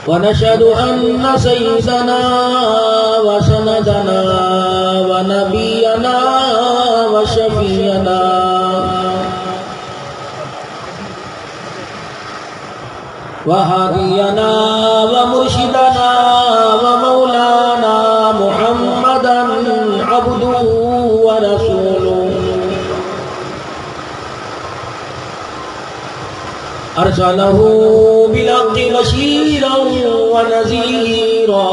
ونشهد أن سيدنا وسندنا ونبينا وشفيعنا وهادينا ومرشدنا ومولانا محمدا عبده ورسوله أرسله بالحق بشيرا ونذيرا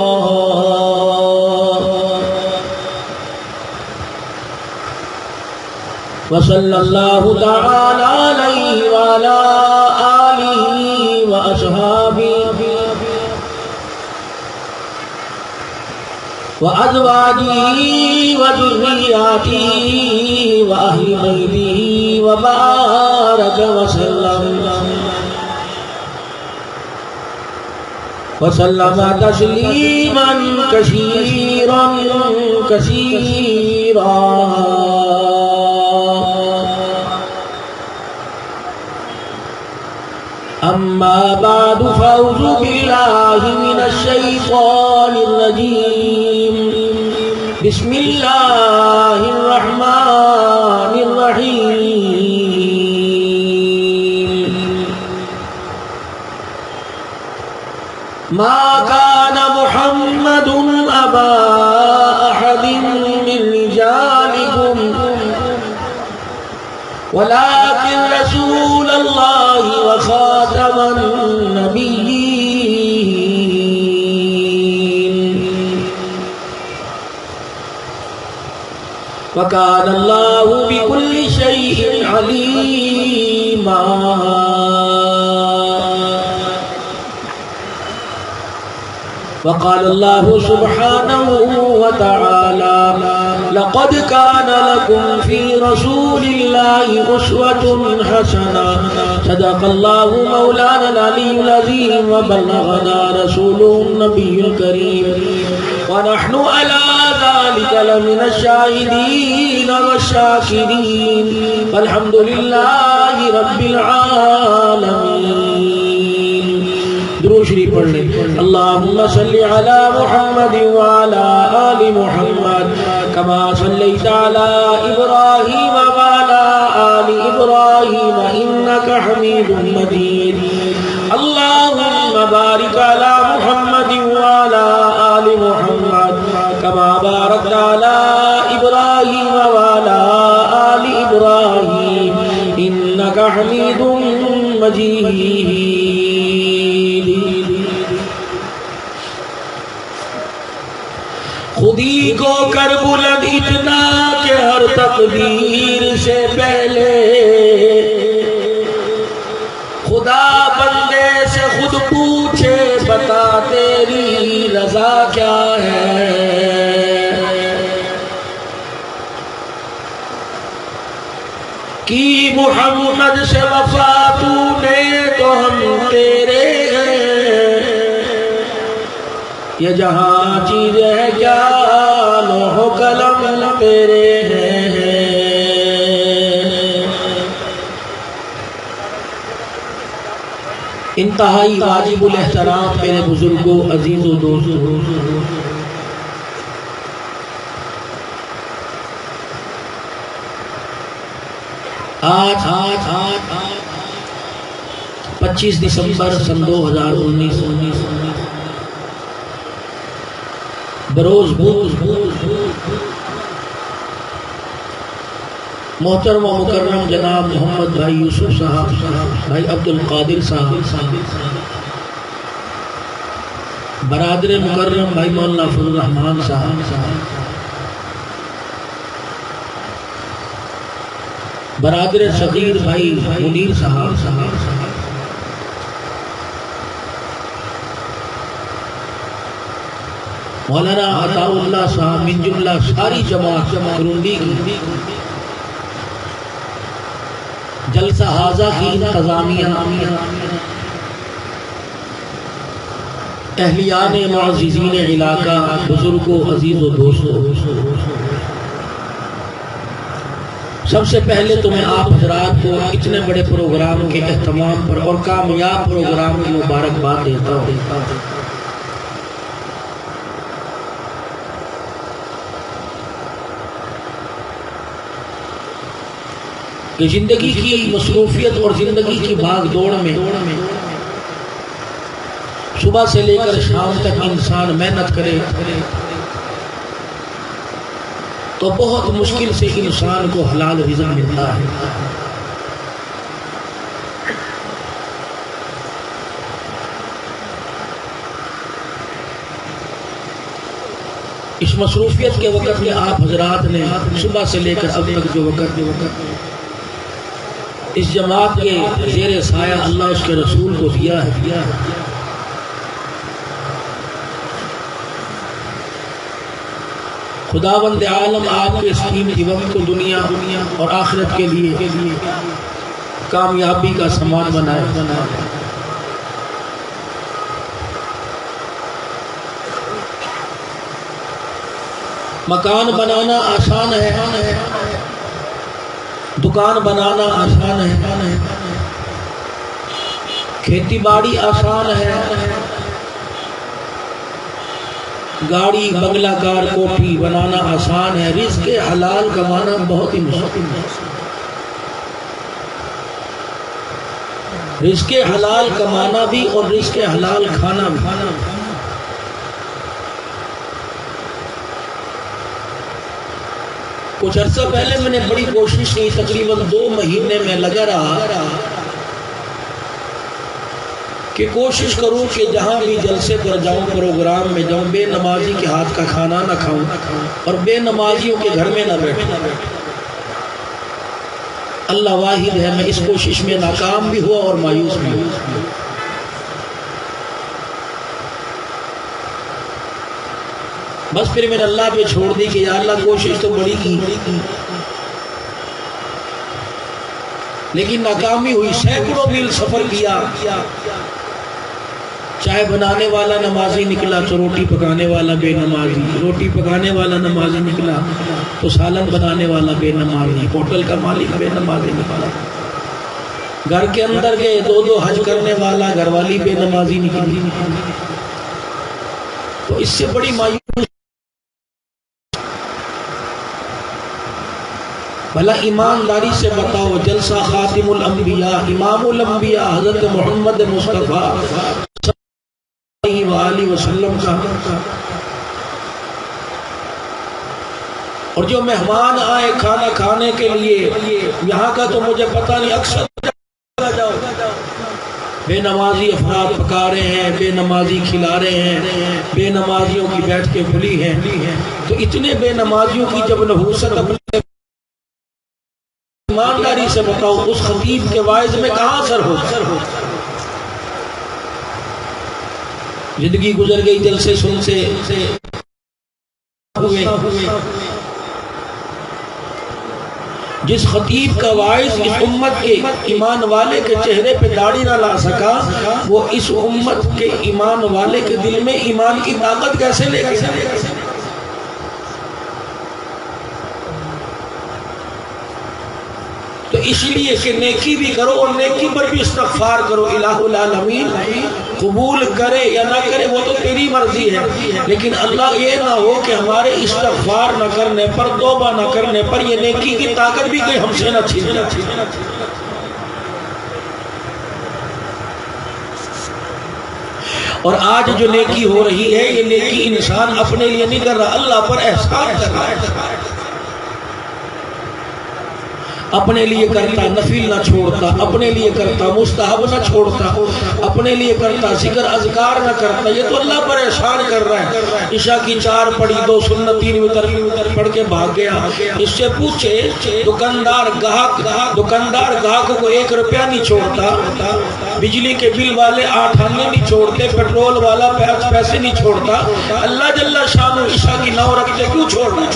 وصلى الله تعالى عليه وعلى آله وأصحابه وأزواجه وذرياته وأهل بيته وبارك وسلم تسليما كثيرا كثيرا. أما بعد فأعوذ بالله من الشيطان الرجيم. بسم الله الرحمن الرحيم. ما كان محمد أبا أحد من رجالكم ولكن رسول الله وخاتم النبيين وكان الله بكل شيء عليما. وقال الله سبحانه وتعالى لقد كان لكم في رسول الله أسوة حسنة. صدق الله مولانا العلي العظيم وبلغنا رسوله النبي الكريم ونحن على ذلك لمن الشاهدين والشاكرين والحمد لله رب العالمين. درود شریف پڑھ لیں. اللهم صل على محمد وعلى آل محمد كما صليت على إبراهيم وعلى آل إبراهيم إنك حميد مجيد. اللهم بارك على محمد وعلى آل محمد كما باركت على إبراهيم وعلى آل إبراهيم إنك حميد مجيد. خودی کو کر بلند اتنا کہ ہر تقدیر سے پہلے خدا بندے سے خود پوچھے بتا تیری رضا کیا ہے. کی محمد سے وفا تو نے تو ہم تیرے ہیں. یہ جہاں چیز ہے کیا لوح و قلم تیرے ہیں. انتہائی واجب الاحترام میرے بزرگوں عزیز و دوستوں، آج 25 دسمبر سن 2019 بروز محترم و مکرم جناب محمد بھائی یوسف صاحب، بھائی عبد القادر صاحب، برادر مکرم بھائی مولانا فضل الرحمان صاحب، برادر صغیر بھائی منیر صاحب، مولانا عطاء اللہ صاحب، من جملہ ساری جماعت کرونڈی کی جلسہ حاضہ کی انتظامیہ، اہلیان معززین علاقہ، بزرگوں، عزیز و دوستوں، سب سے پہلے تو میں آپ حضرات کو اتنے بڑے پروگرام کے اہتمام پر اور کامیاب پروگرام کی مبارکباد دیتا ہوں. کہ زندگی کی مصروفیت اور زندگی کی بھاگ دوڑ میں صبح سے لے کر شام تک انسان محنت کرے تو بہت مشکل سے انسان کو حلال رزق ملتا ہے. اس مصروفیت کے وقت میں آپ حضرات نے صبح سے لے کر اب تک جو وقت اس جماعت کے زیر سایہ اللہ اس کے رسول کو دیا ہے، خداوند عالم آپ کے اس قیمتی وقت کو دنیا اور آخرت کے لیے کامیابی کا سامان بنائے. مکان بنانا آسان ہے، دکان بنانا آسان ہے، کھیتی باڑی آسان ہے، گاڑی بنگلہ کار کوٹھی بنانا آسان ہے، رزق حلال کمانا بہت ہی مشکل ہے. رزق حلال کمانا بھی اور رزق حلال کھانا بھی. کچھ عرصہ پہلے میں نے بڑی کوشش کی، تقریباً 2 مہینے میں لگا رہا کہ کوشش کروں کہ جہاں بھی جلسے پر جاؤں، پروگرام میں جاؤں، بے نمازی کے ہاتھ کا کھانا نہ کھاؤں اور بے نمازیوں کے گھر میں نہ بیٹھوں. اللہ واحد ہے، میں اس کوشش میں ناکام بھی ہوا اور مایوس بھی ہوا. بس پھر میں نے اللہ پہ چھوڑ دی کہ یا اللہ کوشش تو بڑی کی لیکن ناکامی ہوئی. سینکڑوں میل سفر کیا، چائے بنانے والا نمازی نکلا تو روٹی پکانے والا بے نمازی، روٹی پکانے والا نمازی نکلا تو سالن بنانے والا بے نمازی، ہوٹل کا مالک بے نمازی نکلا. گھر کے اندر گئے 2 حج کرنے والا گھر والی بے نمازی نکلی. تو اس سے بڑی مایوسی. بھلا ایمانداری سے بتاؤ، جلسہ خاتم الانبیاء امام الانبیاء حضرت محمد مصطفیٰ صلی اللہ علیہ وسلم کا، اور جو مہمان آئے کھانا کھانے کے لیے، یہاں کا تو مجھے پتہ نہیں، اکثر بے نمازی افراد پکا رہے ہیں، بے نمازی کھلا رہے ہیں، بے نمازیوں کی بیٹھ کے کھلی ہیں. تو اتنے بے نمازیوں کی جب نحوست اپنے، ایمانداری سے بتاؤ اس خطیب کے واعظ میں کہاں اثر ہوتا؟ زندگی گزر گئی جلسے سنتے ہوئے. جس خطیب کا واعظ اس امت کے ایمان والے کے چہرے پہ داڑھی نہ لا سکا، وہ اس امت کے ایمان والے کے دل میں ایمان کی طاقت کیسے لے کے جائے گا؟ تو اس لیے کہ نیکی بھی کرو اور نیکی پر بھی استغفار کرو. الہ العالمین قبول کرے یا نہ کرے وہ تو تیری مرضی ہے، لیکن اللہ یہ نہ ہو کہ ہمارے استغفار نہ کرنے پر، توبہ نہ کرنے پر یہ نیکی کی طاقت بھی کوئی ہم سے نہ چھین لے. اور آج جو نیکی ہو رہی ہے، یہ نیکی انسان اپنے لیے نہیں کر رہا، اللہ پر احسان کر رہا ہے. اپنے لیے کرتا، نفل نہ چھوڑتا، اپنے لیے کرتا، مستحب نہ چھوڑتا، اپنے لیے کرتا، ذکر اذکار نہ کرتا. یہ تو اللہ پر احسان کر رہا ہے. عشاء کی 4 پڑھی، 2 سنت، 3 وتر پڑھ کے بھاگ گیا. اس سے پوچھے دکاندار گاہک کو 1 روپیہ نہیں چھوڑتا، بجلی کے بل والے 8 آنے نہیں چھوڑتے، پیٹرول والا 5 پیسے نہیں چھوڑتا. اللہ جل شانہ عشاء کی 9 رکعتیں کیوں چھوڑ رہا ہے؟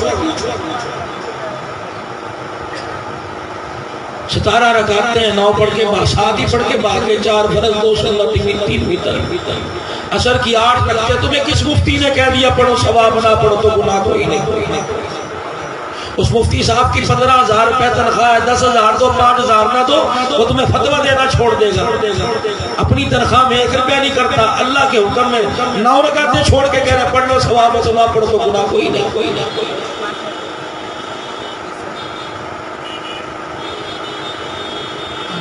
17 رکعتیں ہیں، 9 پڑھ کے 7 ہی پڑھ کے باقی 4 فرض، 2 سنت، 3 وتر. عصر کی 8 رکعتیں تمہیں کس مفتی نے کہہ دیا پڑھو ثواب نہ پڑھو تو گناہ کوئی نہیں؟ اس مفتی صاحب کی 15,000 روپے تنخواہ ہے، 10,000 دو 5,000 نہ دو، وہ تمہیں فتویٰ دینا چھوڑ دے گا. اپنی تنخواہ میں 1 روپیہ نہیں کرتا، اللہ کے حکم میں 9 رکعتیں چھوڑ کے کہہ رہے پڑھ لو ثواب ہے تو نہ پڑھو تو گناہ کوئی نہیں.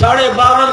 52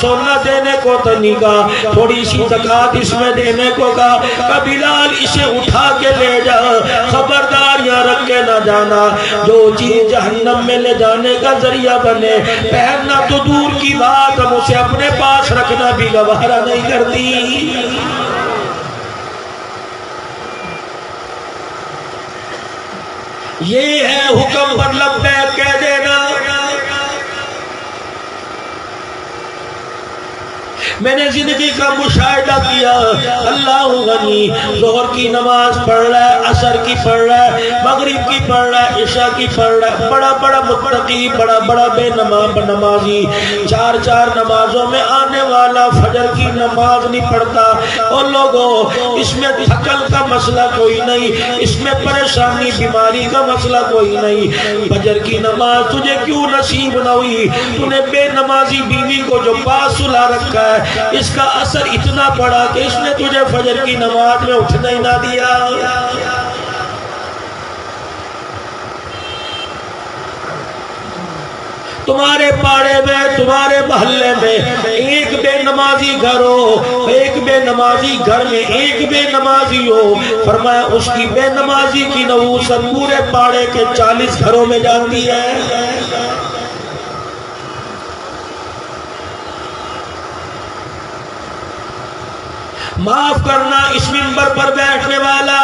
سونا دینے کو تو نہیں کہا، تھوڑی سی زکات اس میں دینے کو کہا کہ بلال اسے اٹھا کے لے جا، خبردار یہاں رکھ کے نہ جانا، جو چیز جہنم میں لے جانے کا ذریعہ بنے، پہننا تو دور کی بات ہم اسے اپنے پاس رکھنا بھی گوارا نہیں کرتی۔ یہ ہے حکم پر لبیک کہہ دینا۔ میں نے زندگی کا مشاہدہ کیا، اللہ غنی ظہر کی نماز پڑھ رہا ہے، عصر کی پڑھ رہا ہے، مغرب کی پڑھ رہا ہے، عشاء کی پڑھ رہا ہے، بڑا بڑا متقی، بڑا بڑا بے نمازی، چار چار نمازوں میں آنے والا فجر کی نماز نہیں پڑھتا۔ اور لوگوں اس میں تھکن کا مسئلہ کوئی نہیں، اس میں پریشانی بیماری کا مسئلہ کوئی نہیں، فجر کی نماز تجھے کیوں نصیب نہ ہوئی؟ تو نے بے نمازی بیوی کو جو پاس سلا رکھا ہے، اس کا اثر اتنا پڑا کہ اس نے تجھے فجر کی نماز میں اٹھنا ہی نہ دیا۔ تمہارے پاڑے میں، تمہارے محلے میں ایک بے نمازی گھر ہو، ایک بے نمازی گھر میں ایک بے نمازی ہو، فرمایا اس کی بے نمازی کی نحوست پورے پاڑے کے 40 گھروں میں جاتی ہے۔ معاف کرنا، اس منبر پر بیٹھنے والا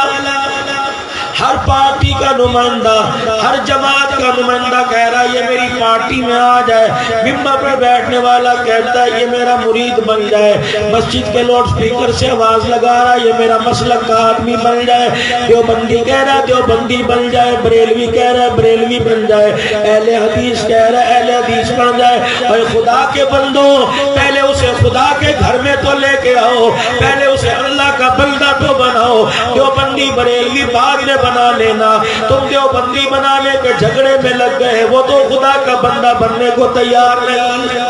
ہر پارٹی کا نمائندہ، ہر جماعت کا نمائندہ کہہ رہا ہے یہ میری پارٹی میں آ جائے، ممبر پر بیٹھنے والا کہتا ہے یہ میرا مرید بن جائے، مسجد کے لاؤڈ سپیکر سے آواز لگا رہا ہے یہ میرا مسلک کا آدمی بن جائے، دیوبندی کہہ رہا ہے دیوبندی بن جائے، بریلوی کہہ رہا ہے بریلوی بن جائے، اہل حدیث کہہ رہا ہے اہل حدیث بن جائے۔ اے خدا کے بندو، پہلے اسے خدا کے گھر میں تو لے کے آؤ، پہلے اسے اللہ کا بندہ تو بناؤ۔ دیوبندی بریلوی بعد میں بنا لینا، تم دیوبندی بنانے کے جھگڑے میں لگ گئے، وہ تو خدا کا بندہ بننے کو تیار نہیں۔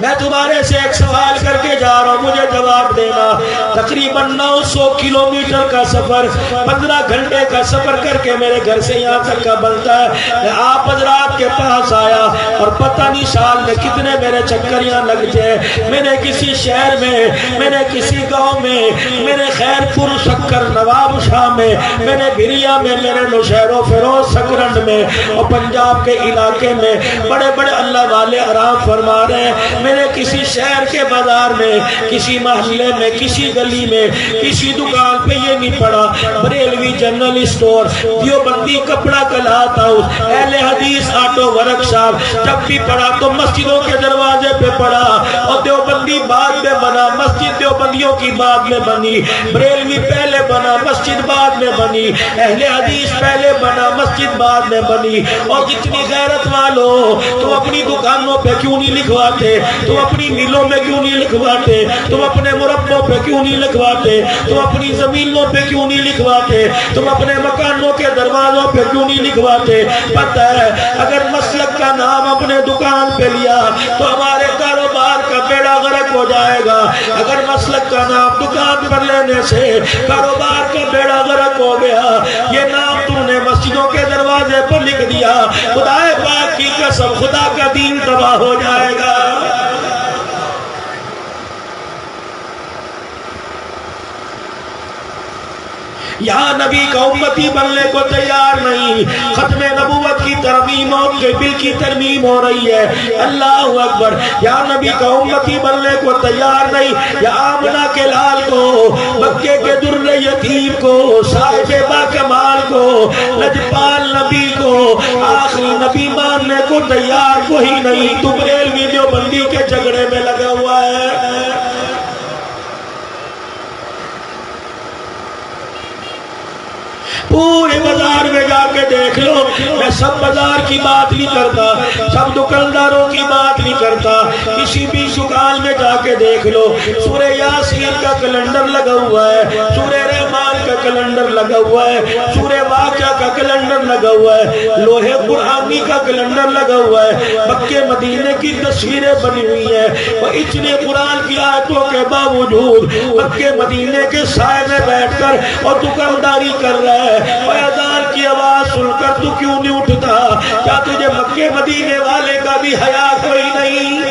میں تمہارے سے ایک سوال کر کے جا رہا ہوں، مجھے جواب دینا۔ تقریباً 900 کلومیٹر کا سفر، 15 گھنٹے کا سفر کر کے میرے گھر سے یہاں تک کا بنتا ہے۔ میں آپ حضرات کے پاس آیا اور پتہ نہیں سال میں کتنے میرے چکر یہاں لگتے ہیں۔ میں نے کسی شہر میں، میں نے کسی گاؤں میں، میں نے خیر پور شکر نواب شاہ میں، میں نے بھریا میں، میں نے نوشہر و فیروز سکرنڈ میں اور پنجاب کے علاقے میں بڑے بڑے اللہ والے آرام فرما رہے ہیں۔ میں نے کسی شہر کے بازار میں، کسی محلے میں، کسی گلی میں، کسی دکان پہ یہ نہیں پڑا بریلوی جنرل اسٹور، دیوبندی کپڑا کلات ہاؤس، اہل حدیث آٹو ورک شاپ۔ جب بھی پڑا تو مسجدوں کے دروازے پہ پڑا، اور دیوبندی بعد میں بنا، مسجد دیوبندیوں کی بعد میں بنی، بریلوی پہلے بنا، مسجد بعد میں بنی، اہل حدیث پہلے بنا، مسجد بعد میں بنی۔ اور جتنی غیرت والو، تم اپنی دکانوں پہ کیوں نہیں لکھواتے؟ تم اپنی ملوں میں کیوں نہیں لکھواتے؟ تم اپنے مربوں پہ کیوں نہیں لکھواتے؟ تم اپنی زمینوں پہ کیوں نہیں لکھواتے؟ تم اپنے مکانوں کے دروازوں پہ کیوں نہیں لکھواتے؟ پتہ ہے اگر مسلک کا نام اپنے دکان پہ لیا تو ہمارے کاروبار کا بیڑا غرق ہو جائے گا۔ اگر مسلک کا نام دکان پر لینے سے کاروبار کا بیڑا غرق ہو گیا، یہ نام تم نے مسجدوں کے دروازے پر لکھ دیا، خدا پاک کی قسم خدا کا دین تباہ ہو جائے گا۔ یہاں نبی کا امتی بننے کو تیار نہیں، ختم نبوت کی ترمیم کے بل کی ترمیم ہو رہی ہے، اللہ اکبر۔ یہاں نبی کا امتی بننے کو تیار نہیں، یا آمنہ کے لال کو، مکے کے در یتیم کو، صاحب با کمال کو، لجپال نبی کو، آخری نبی ماننے کو تیار کوئی نہیں۔ تو بریلوی دیوبندی کے جھگڑے میں لگا ہوا ہے۔ پورے بازار میں جا کے دیکھ لو، میں سب بازار کی بات نہیں کرتا، سب دکانداروں کی بات نہیں کرتا، کسی بھی دکان میں جا کے دیکھ لو، سورہ یاسین کا کیلنڈر لگا ہوا ہے، سورہ رحمان کا کیلنڈر لگا ہوا ہے، سورہ واقعہ کا کیلنڈر لگا ہوا ہے، لوح قرآنی کا کیلنڈر لگا ہوا ہے، مکے مدینے کی تصویریں بنی ہوئی ہیں، اور اتنے قرآن کی آیتوں کے باوجود مکے مدینے کے سائے میں بیٹھ کر اور دکانداری کر رہا ہے، اور اذان کی آواز سن کر تو کیوں نہیں اٹھتا؟ کیا تجھے مکے مدینے والے کا بھی حیا کوئی نہیں؟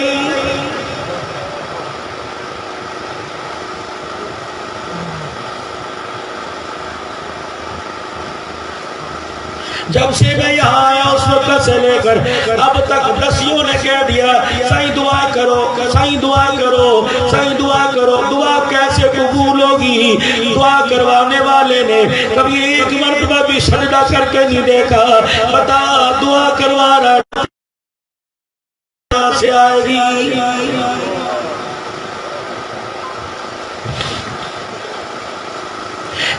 جب سے میں یہاں آیا اس وقت سے لے کر اب تک دسیوں نے کہہ دیا سائیں دعا کرو، سائیں دعا کرو، سائیں دعا کرو۔ دعا کیسے قبول ہوگی؟ دعا کروانے والے نے کبھی ایک مرتبہ بھی سجدہ کر کے نہیں دیکھا۔ بتا دعا کروا رہا سے آئے گی؟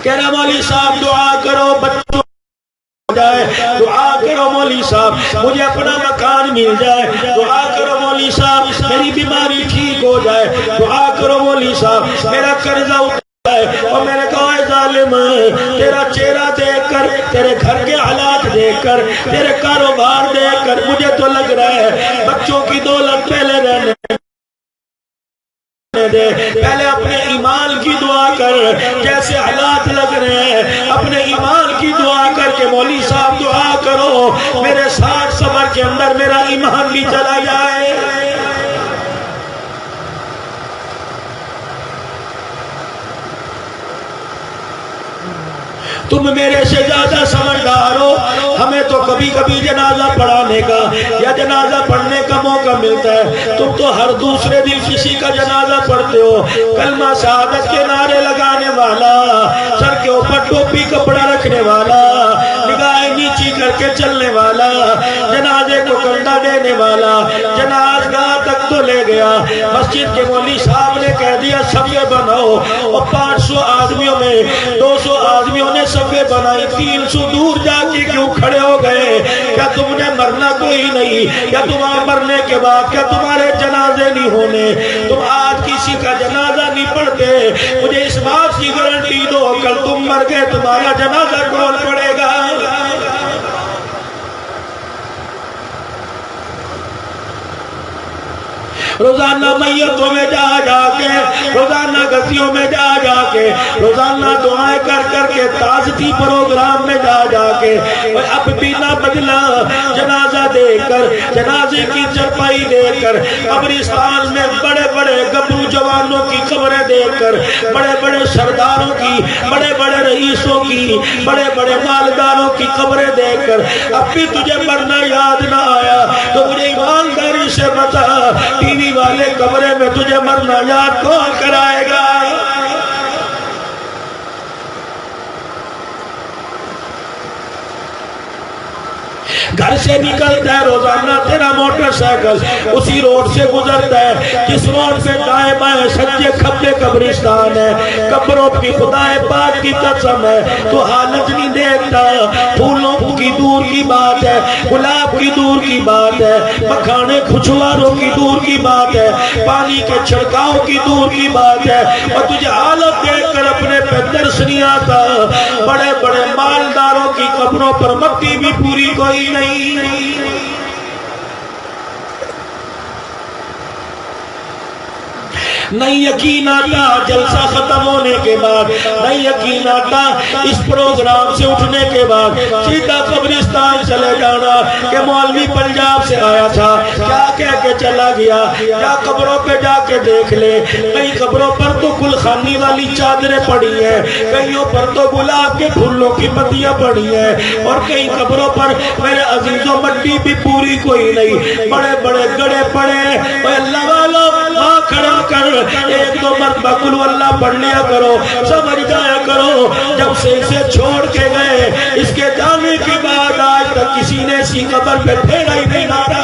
کہہ رہا مولوی صاحب دعا کرو بچوں جائے، دعا کرو مولوی صاحب مجھے اپنا مکان مل جائے، دعا کرو مولوی صاحب میری بیماری ٹھیک ہو جائے، دعا کرو مولوی صاحب میرا قرضہ اتر جائے۔ اور میں نے کہا اے ظالم، تیرا چہرہ دیکھ کر، تیرے گھر کے حالات دیکھ کر، تیرے کاروبار دیکھ کر مجھے تو لگ رہا ہے بچوں کی دولت پہلے رہنے دے، پہلے اپنے ایمان کی دعا کر۔ جیسے حالات لگ رہے ہیں اپنے ایمان کی دعا کر کے مولوی صاحب دعا کرو میرے 60 صبر کے اندر میرا ایمان بھی چلا جائے۔ تم میرے سے زیادہ سمجھدار ہو، ہمیں تو کبھی کبھی جنازہ پڑھانے کا یا جنازہ پڑھنے کا موقع ملتا ہے، تم تو ہر دوسرے دن کسی کا جنازہ پڑھتے ہو۔ کلمہ شہادت کے نعرے لگانے والا، سر کے اوپر ٹوپی کپڑا رکھنے والا، نگاہیں نیچی کر کے چلنے والا، جنازے کو کندھا دینے والا، جنازگاہ تک تو لے گیا۔ مسجد کے مولوی صاحب نے کہہ دیا صفے بناؤ، اور 500 آدمیوں میں 200 آدمیوں نے صفے بنائی، 300 دور جا کے کیوں کھڑے ہو گئے؟ کیا تم نے مرنا کوئی نہیں؟ کیا تمہارے مرنے کے بعد کیا تمہارے جنازے نہیں ہونے؟ تم آج کسی کا جنازہ نہیں پڑھتے، مجھے اس بات کی گارنٹی دو کل تم مر گئے تمہارا جنازہ کون پڑے گا؟ روزانہ میتوں میں جا جا کے، روزانہ گھسیوں میں جا جا کے، روزانہ دعائیں کر کر کے، تازتی پروگرام میں جا جا کے، اب بھی نہ بدلا جنازہ دے کر، جنازے کی چرپائی دے کر، قبرستان میں بڑے بڑے گبرو جوانوں کی قبریں دیکھ کر، بڑے بڑے سرداروں کی، بڑے بڑے رئیسوں کی، بڑے بڑے مالداروں کی قبریں دیکھ کر اب بھی تجھے مرنا یاد نہ آیا تو مجھے ایمانداری سے بتا ٹی وی والے کمرے میں تجھے مرنا یاد کون کرائے گا؟ گھر سے نکلتا ہے روزانہ تیرا موٹر سائیکل اسی روڈ سے گزرتا ہے جس روڈ پہ دائیں بائیں سجے کھبے قبرستان ہے، قبروں کی خدا پاک کی قسم ہے تو حالت نہیں دیکھتا۔ پھولوں کی دور کی بات ہے، گلاب کی دور کی بات ہے، مکھانے کھچواروں کی دور کی بات ہے، پانی کے چھڑکاؤ کی دور کی بات ہے، اور تجھے حالت دیکھ کر اپنے پہ ترس نہیں آتا۔ بڑے بڑے مالداروں کی قبروں پر مٹی بھی پوری کوئی نہیں۔ نہیں یقین آتا جلسہ ختم ہونے کے بعد، نہیں یقین آتا اس پروگرام سے اٹھنے کے بعد سیدھا قبرستان چلے جانا کہ مولوی پنجاب سے آیا تھا کیا کہہ کے چلا گیا، کیا قبروں پہ جا کے دیکھ لے۔ کئی قبروں پر تو گلخانی والی چادریں پڑی ہیں، کئیوں پر تو گلاب کے پھولوں کی پتیاں پڑی ہیں، اور کئی قبروں پر میرے عزیزوں مٹی بھی پوری کوئی نہیں، بڑے بڑے گڑے پڑے۔ اللہ والا ہاں کھڑا کر ایک دو مرتبہ قل اللہ پڑھ لیا کرو، سمجھ جایا کرو جب سے اسے چھوڑ کے گئے اس کے جانے کے بعد آج تک کسی نے اسی قبر پہ پھیرا ہی نہیں مارا۔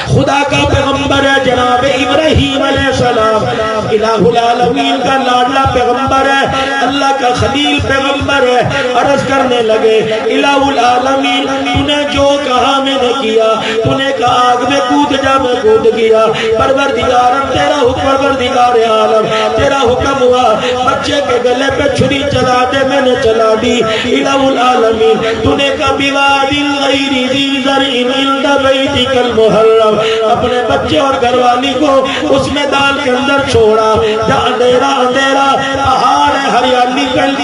خدا کا پیغمبر ہے جناب ابراہیم علیہ السلام، الہ العالمین کا لاڈلا پیغمبر ہے، اللہ کا خلیل پیغمبر ہے۔ عرض کرنے لگے الہ العالمین تو نے جو کہا میں نے کیا، تو نے کہا آگ میں کود جا میں کود گیا، پروردگارم تیرا حکم، پروردگار عالم تیرا حکم ہوا بچے کے گلے پہ چھری چلا دے میں نے چلا دی۔ الہ العالمین تو نے کہا بواد غیر ذی زرع عند بیتک المحرم، اپنے بچے اور گھر والی کو اس میدان کے اندر چھوڑا جہاں اندھیرا اندھیرا، پہاڑ ہے ہریالی پہ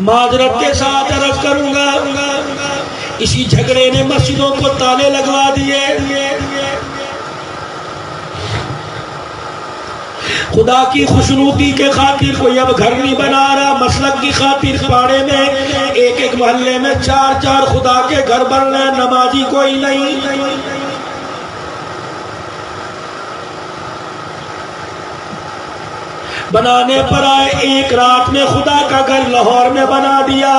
معذرت کے ساتھ عرض کروں گا اسی جھگڑے نے مسجدوں کو تالے لگوا دیے. خدا کی خوشنودی کے خاطر کوئی اب گھر نہیں بنا رہا. مسلک کی خاطر پاڑے میں ایک ایک محلے میں 4 خدا کے گھر بن رہے ہیں. نمازی کوئی نہیں. بنانے پر آئے ایک رات میں خدا کا گھر لاہور میں بنا دیا.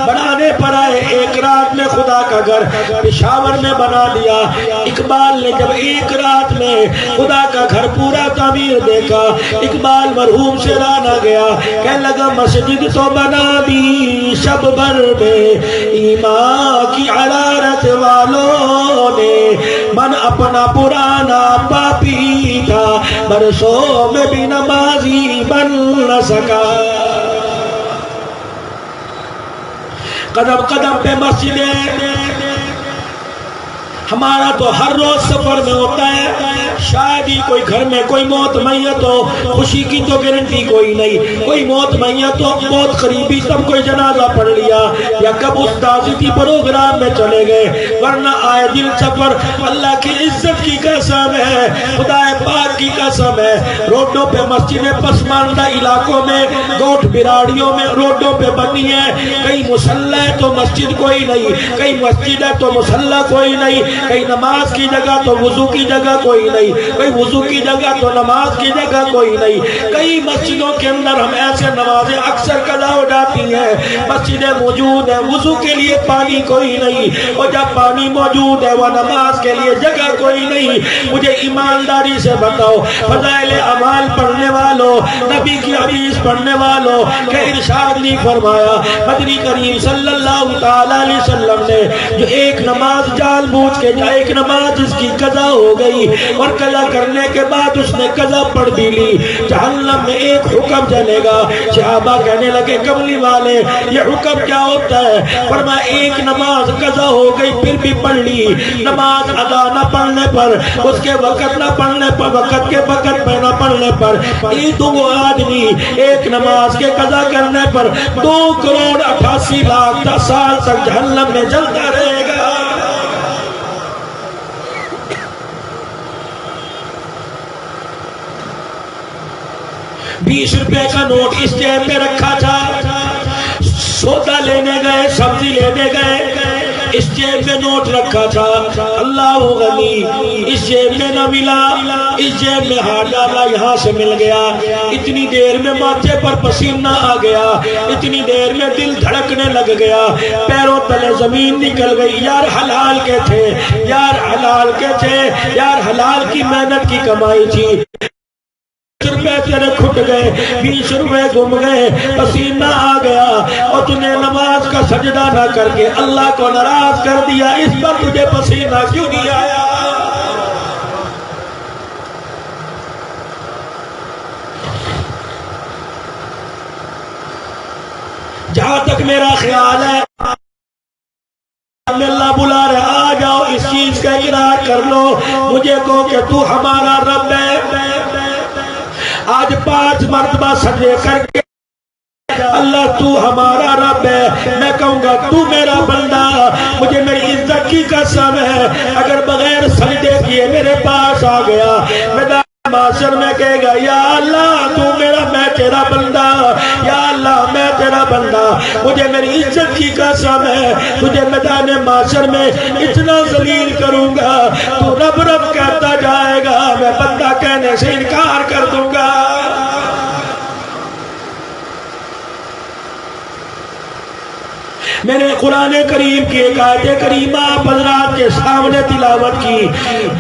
بنانے پر آئے ایک رات میں خدا کا گھر پشاور میں بنا دیا. اقبال نے جب ایک رات میں خدا کا گھر پورا تعمیر دیکھا اقبال مرحوم سے رانا گیا. کہنے لگا مسجد تو بنا دی شب بھر میں ایمان کی حرارت والوں نے. من اپنا پرانا پاپی تھا برسوں میں بھی نمازی بن نہ سکا. قدم قدم پہ مسجدیں. ہمارا تو ہر روز سفر میں ہوتا ہے. شاید ہی کوئی گھر میں کوئی موت میت ہو, خوشی کی تو گارنٹی کوئی نہیں. کوئی موت میت ہو بہت قریبی تب کوئی جنازہ پڑھ لیا یا کب اس تعزیتی پروگرام میں چلے گئے, ورنہ آئے دن سفر. اللہ کی عزت کی قسم ہے, خدا پاک کی قسم ہے, روڈوں پہ مسجدیں پسماندہ علاقوں میں گوٹھ براڑیوں میں روڈوں پہ بنی ہے. کئی مصلی ہے تو مسجد کوئی نہیں, کئی مسجد ہے تو مصلی کوئی نہیں, کئی نماز کی جگہ تو وضو کی جگہ کوئی نہیں, کئی وضو کی جگہ تو نماز کی جگہ کوئی نہیں. کئی مسجدوں کے اندر ہم ایسے نمازیں اکثر قضا ہو جاتی ہیں. مسجدیں موجود ہیں, وضو کے لیے پانی کوئی نہیں, اور جب پانی موجود ہے وہ نماز کے لیے جگہ کوئی نہیں. مجھے ایمانداری سے بتاؤ فضائل اعمال پڑھنے والوں, نبی کی حدیث پڑھنے والوں, کہ ارشاد نہیں فرمایا مدنی کریم صلی اللہ تعالی علیہ وسلم نے جو ایک نماز جان بوجھ کے ایک نماز اس کی قضا ہو گئی اور قضا کرنے کے بعد اس نے قضا پڑھ بھی لی, جہنم میں ایک حکم چلے گا. صحابہ کہنے لگے کملی والے یہ حکم کیا ہوتا ہے؟ فرمایا ایک نماز قضا ہو گئی پھر بھی پڑھ لی. نماز ادا نہ پڑھنے پر, اس کے وقت نہ پڑھنے پر, وقت کے وقت میں نہ پڑھنے پر, یہ تو وہ آدمی ایک نماز کے قضا کرنے پر 2,88,00,000 سال تک جہنم میں جلتا رہے گا. 20 روپے کا نوٹ اس جیب میں رکھا تھا. سودا لینے گئے, سبزی لینے گئے, اس جیب میں نوٹ رکھا تھا. اللہ غنی, اس جیب میں نہ ملا, اس جیب میں ہاتھ ڈالا یہاں سے مل گیا. اتنی دیر میں ماتھے پر پسینہ آ گیا, اتنی دیر میں دل دھڑکنے لگ گیا, پیروں تلے زمین نکل گئی. یار حلال کے تھے, یار حلال کے تھے, یار حلال کی محنت کی کمائی تھی. 20 روپے تیرے کھٹ گئے, 20 روپے گم گئے, پسینہ آ گیا اور تُو نے نماز کا سجدہ نہ کر کے اللہ کو ناراض کر دیا. اس پر تجھے پسینہ کیوں نہیں آیا؟ جہاں تک میرا خیال ہے اللہ بلا رہے, آ جاؤ اس چیز کا اقرار کر لو, مجھے کہو کہ تو ہمارا رب ہے. آج 5 مرتبہ سجدے کر کے اللہ تو ہمارا رب ہے, میں کہوں گا تو میرا بندہ. مجھے میری عزت کی قسم ہے اگر بغیر سجدے کیے میرے پاس آ گیا, میدان معاشر میں کہے گا یا اللہ تو میرا, میں تیرا بندہ, یا اللہ میں تیرا بندہ. مجھے میری عزت کی قسم ہے تجھے میدان معاشر میں اتنا ذلیل کروں گا تو رب رب کہتا جائے گا, میں بندہ کہنے سے انکار کر دوں گا. میں نے قرآن کریم کی ایک آیت کریمہ آپ حضرات کے سامنے تلاوت کی.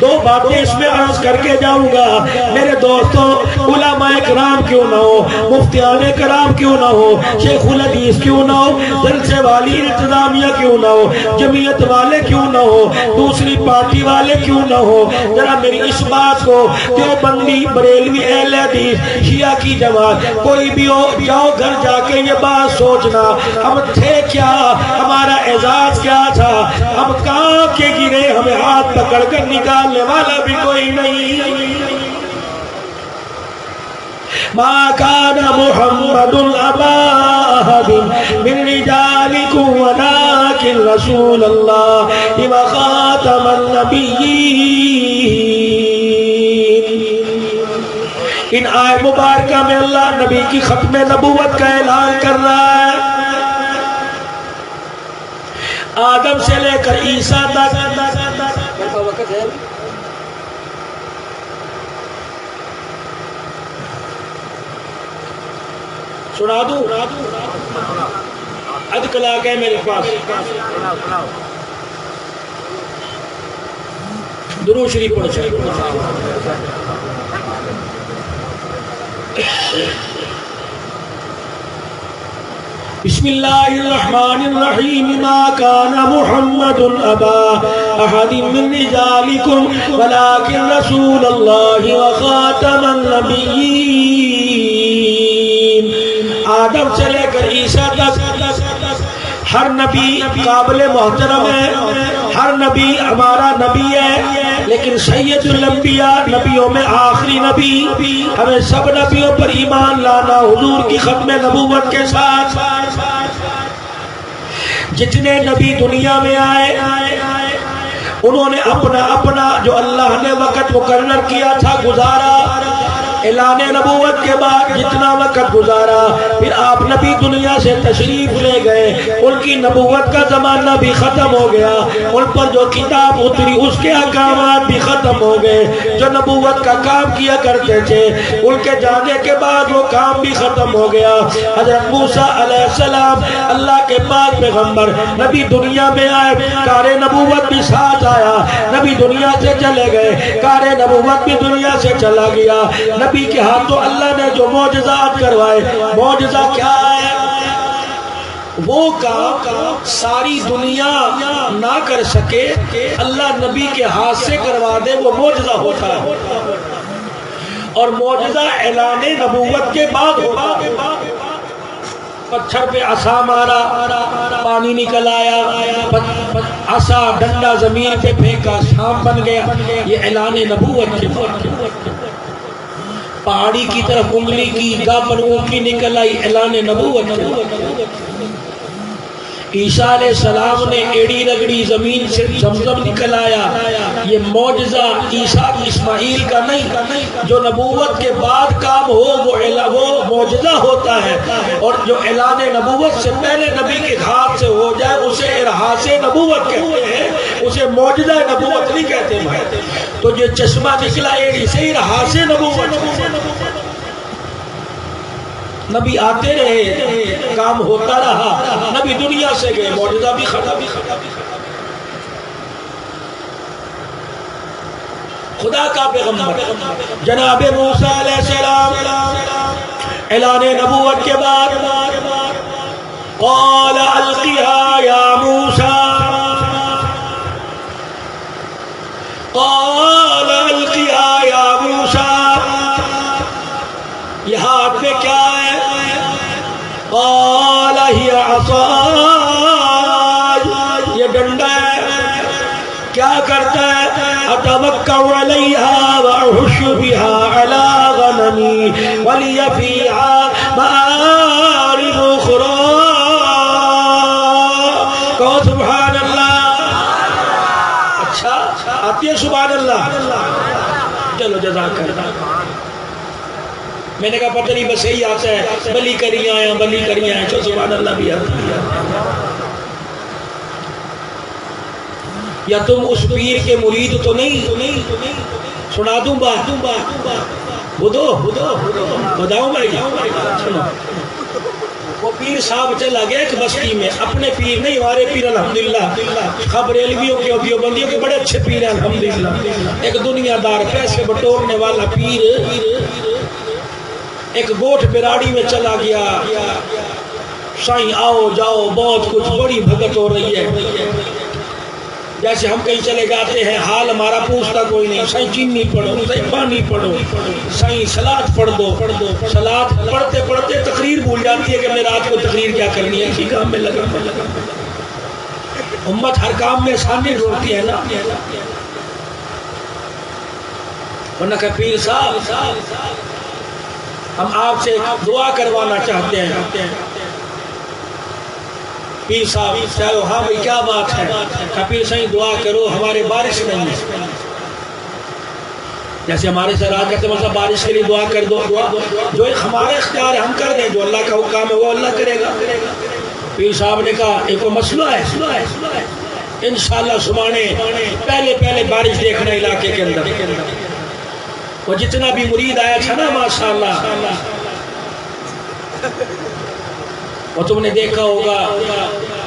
2 باتیں اس میں عرض کر کے جاؤں گا. میرے دوستوں, علماء کرام کیوں نہ ہو, مفتیان کرام کیوں نہ ہو, شیخ الحدیث کیوں نہ ہو, جلسے والی انتظامیہ کیوں نہ ہو, جمعیت والے کیوں نہ ہو, دوسری پارٹی والے کیوں نہ ہو, ذرا میری اس بات کو دیوبندی, بریلوی, اہل حدیث, شیعہ کی جماعت کوئی بھی ہو, جاؤ گھر جا کے یہ بات سوچنا ہم تھے کیا, ہمارا اعزاز کیا تھا, ہم کہاں کے گرے, ہمیں ہاتھ پکڑ کر نکالنے والا بھی کوئی نہیں. ما كان محمد أبا أحد من رجالكم ولكن رسول الله وخاتم النبيين. ان آئے مبارکہ میں اللہ نبی کی ختم نبوت کا اعلان کر رہا ہے. آدم سے لے کر عیسیٰ تک سنا دوں اد کلا گئے میرے پاس. درود شریف پڑھ بسم اللہ الرحمن الرحیم. ما كان محمد ابا احد من رجالکم ولكن رسول اللہ وخاتم النبیین. آدم سے لے کر عیسیٰ تک ہر نبی قابل محترم ہے، ہر نبی ہمارا نبی ہے، لیکن سید الانبیاء نبیوں میں آخری نبی. ہمیں سب نبیوں پر ایمان لانا حضور کی ختم نبوت کے ساتھ. جتنے نبی دنیا میں آئے انہوں نے اپنا جو اللہ نے وقت مقرر کیا تھا گزارا. اعلان نبوت کے بعد جتنا وقت گزارا پھر آپ نبی دنیا سے تشریف لے گئے. ان کی نبوت کا زمانہ بھی ختم ہو گیا. ان پر جو کتاب اتری اس کے احکامات بھی ختم ہو گئے. جو نبوت کا کام کیا کرتے تھے ان کے جانے کے بعد وہ کام بھی ختم ہو گیا. حضرت موسیٰ علیہ السلام اللہ کے پاک پیغمبر نبی دنیا میں آئے، کار نبوت بھی ساتھ آیا. نبی دنیا سے چلے گئے، کار نبوت بھی دنیا سے چلا گیا. نبی کے ہاتھوں اللہ نے جو معجزات کروائے، معجزہ کیا ہے؟ وہ کام ساری دنیا نہ کر سکے، اللہ نبی کے ہاتھ سے کروا دے، وہ معجزہ ہوتا ہے. اور معجزہ اعلان نبوت کے بعد ہوتا ہے. پتھر پہ عصا مارا، پانی نکل آیا، عصا ڈنڈا زمین پہ پھینکا، سانپ بن گیا. یہ اعلان نبوت کے بعد. پہاڑی کی طرف انگلی کی، گا پر اونٹنی نکل آئی، اعلان نبوت. عیسیٰ علیہ السلام نے ایڑی رگڑی، زمین سے زمزم نکل آیا. یہ معجزہ عیسیٰ اسماعیل کا نہیں، جو نبوت کے بعد کام ہو وہ معجزہ ہوتا ہے. اور جو اعلان نبوت سے پہلے نبی کے ہاتھ سے ہو جائے اسے ارحاس نبوت کہتے ہیں، اسے معجزہ نبوت نہیں کہتے. تو جو چشمہ نکلا ایڑی سے ارحاس نبوت. نبی آتے رہے، کام ہوتا رہا، نبی دنیا سے گئے، معجزہ بھی ختم. خدا کا پیغمبر جناب موسیٰ علیہ السلام اعلان نبوت کے بعد قال القیہا یا موسیٰ، قال القیہا یا موسیٰ. یہ ہاتھ میں کیا ہے؟ قال ہی عصای، یہ ڈنڈا ہے. کیا کرتا ہے؟ اتوکا علیہا واحش بہا علی غنمی ولی فیہا مآرب اخری. کہو سبحان اللہ. اچھا آتی ہے سبحان اللہ؟ چلو جزاک اللہ. میں نے کہا پتہ نہیں بس یہی آتا ہے، بلی کری آیا، بلی کری آیا. چلو سبحان اللہ بھی آتا ہے. یا تم اس پیر کے مرید تو نہیں؟ سنا دوں بات، بتاؤں بھائی. وہ پیر صاحب چلا گیا ایک بستی میں، اپنے پیر نہیں، ہمارے پیر الحمدللہ خبریلویوں کے اور دیوبندیوں کے بڑے اچھے پیر ہیں الحمدللہ. ایک دنیا دار پیسے بٹورنے والا پیر ایک گوٹھ براڑی میں چلا گیا. سائیں آؤ جاؤ بہت کچھ، بڑی بھگت ہو رہی ہے. جیسے ہم کہیں چلے جاتے ہیں، حال ہمارا پوچھتا کوئی نہیں. سائیں چینی پڑھو، سائیں پانی پڑھو، سائیں سلاد پڑھ دو. سلاد پڑھتے پڑھتے تقریر بھول جاتی ہے کہ میں رات کو تقریر کیا کرنی ہے، اسی کام میں لگا. امت ہر کام میں آسانی ڈھونڈتی ہے نا. ورنہ کہ پیر صاحب ہم آپ سے دعا کروانا چاہتے ہیں۔ پیر صاحب چاہو ہاں بھائی کیا بات ہے؟ پیر صاحب دعا کرو ہمارے بارش نہیں ہے۔ جیسے ہمارے سر آ کہتے ہیں بارش کے لیے دعا کر دو، جو ہمارے اختیار ہے ہم کر دیں، جو اللہ کا حکم ہے وہ اللہ کرے گا۔ پیر صاحب نے کہا ایک مسئلہ ہے، انشاءاللہ سبحانے پہلے بارش دیکھنا علاقے کے اندر، وہ جتنا بھی مرید آیا تھا نا ماشاءاللہ، وہ تم نے دیکھا ہوگا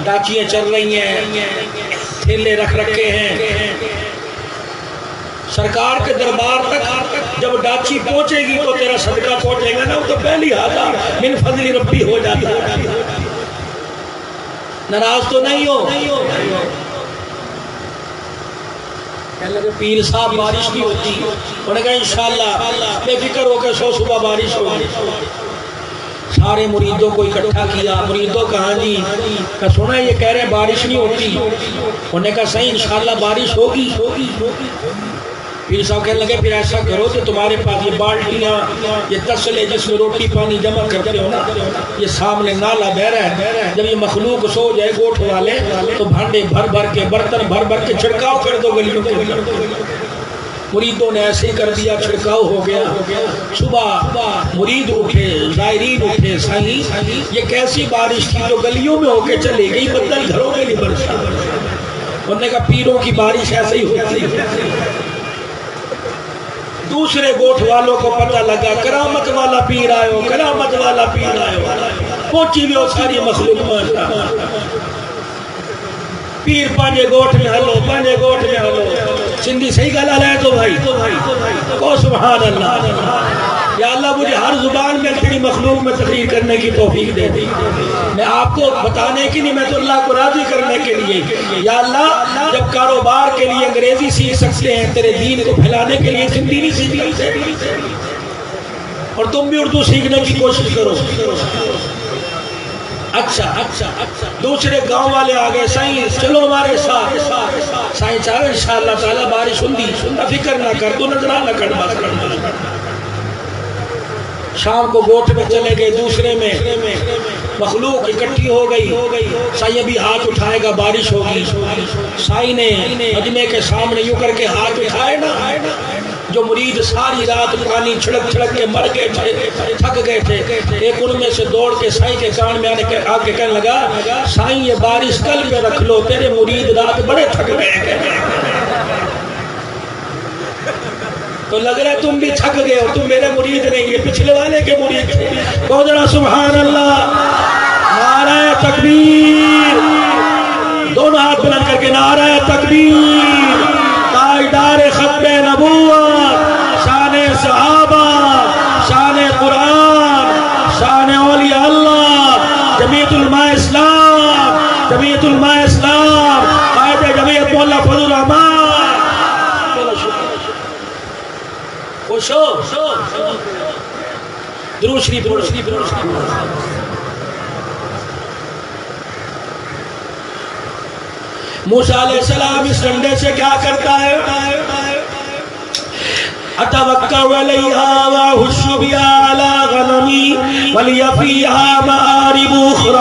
ڈاکیاں چل رہی ہیں، ٹھیلے رکھ رکھے ہیں، سرکار کے دربار تک جب ڈاچی پہنچے گی تو تیرا صدقہ پہنچے گا نا، وہ تو پہلی ہزار من فضل ربی ہو جاتا ہے۔ ناراض تو نہیں ہو؟ کہنے لگے پیر صاحب بارش نہیں ہوتی، انہوں نے کہا انشاءاللہ بے فکر ہو کے صبح بارش ہوگی۔ سارے مریدوں کو اکٹھا کیا، مریدوں کہا جی کہ سنا یہ کہہ رہے ہیں بارش نہیں ہوتی، انہوں نے کہا صحیح انشاءاللہ بارش ہوگی۔ پیر صاحب کہنے لگے پھر ایسا کرو کہ تمہارے پاس یہ بالٹیاں، یہ تسلے جس میں روٹی پانی جمع کرتے ہو نا، یہ سامنے نالا بہ رہا ہے، جب یہ مخلوق سو جائے گوٹھ والے تو بھانڈے بھر بھر کے، برتن بھر بھر کے چھڑکاؤ کر دو گلیوں کے اندر۔ مریدوں نے ایسے ہی کر دیا، چھڑکاؤ ہو گیا۔ صبح مرید اٹھے، زائرین اٹھے، سائیں یہ کیسی بارش تھی جو گلیوں میں ہو کے چلے گئی، بدل گھروں میں نہیں برسا۔ انہوں نے کہا پیروں کی بارش ایسے ہی ہوتی ہے۔ دوسرے گوٹھ والوں کو پتہ لگا کرامت والا پیر آئے ہو، کرامت والا پیر آئے ہو، پہنچی بھی ہو ساری مخلوق ماشاء پیر پانچے گوٹھ میں ہلو، پانچے گوٹھ میں ہلو۔ سندھی صحیح گلا لے تو بھائی کو سبحان اللہ۔ یا اللہ مجھے ہر زبان میں تیری مخلوق میں تقریر کرنے کی توفیق دے دی، میں آپ کو بتانے کی نہیں، میں تو اللہ کو راضی کرنے کے لیے۔ یا اللہ جب کاروبار کے لیے انگریزی سیکھ سکتے ہیں، تیرے دین کو پھیلانے کے لیے ہندی نہیں سیکھ، اور تم بھی اردو سیکھنے کی کوشش کرو۔ اچھا دوسرے گاؤں والے آگئے، سائیں چلو ہمارے ساتھ۔ سائیں چاہو انشاءاللہ تعالیٰ بارش ہوندی، فکر نہ کر، تو نظرہ نہ کر، بات کر۔ شام کو گوٹھ میں چلے گئے، دوسرے میں مخلوق اکٹھی ہو گئی۔ سائیں ابھی ہاتھ اٹھائے گا بارش ہوگی۔ سائیں نے مجمع کے سامنے یوں کر کے ہاتھ اٹھائے نا، جو مرید ساری رات پانی چھڑک چھڑک کے مر گئے تھے، تھک گئے تھے، ایک ان میں سے دوڑ کے سائیں کے کان میں آ کے کہنے لگا سائیں یہ بارش کل پہ رکھ لو، تیرے مرید رات بڑے تھک گئے۔ تو لگ رہا ہے تم بھی تھک گئے ہو، تم میرے مرید نہیں، یہ پچھلے والے کے مرید تھے۔ کہو ذرا سبحان اللہ، نعرہ تکبیر، دونوں ہاتھ بلند کر کے نعرہ تکبیر، تاجدار ختم نبوت، شان صحابہ، شان قرآن، شان اولیاء اللہ، جمعیت علماء اسلام، جمعیت علماء اسلام، قائد جمعیت مولا فضل الرحمان۔ درود شریف موسیٰ علیہ السلام اس ڈنڈے سے کیا کرتا ہے؟ اتوکل علیہا واہش بہا علی غنمی ولی فیہا مآرب اخری۔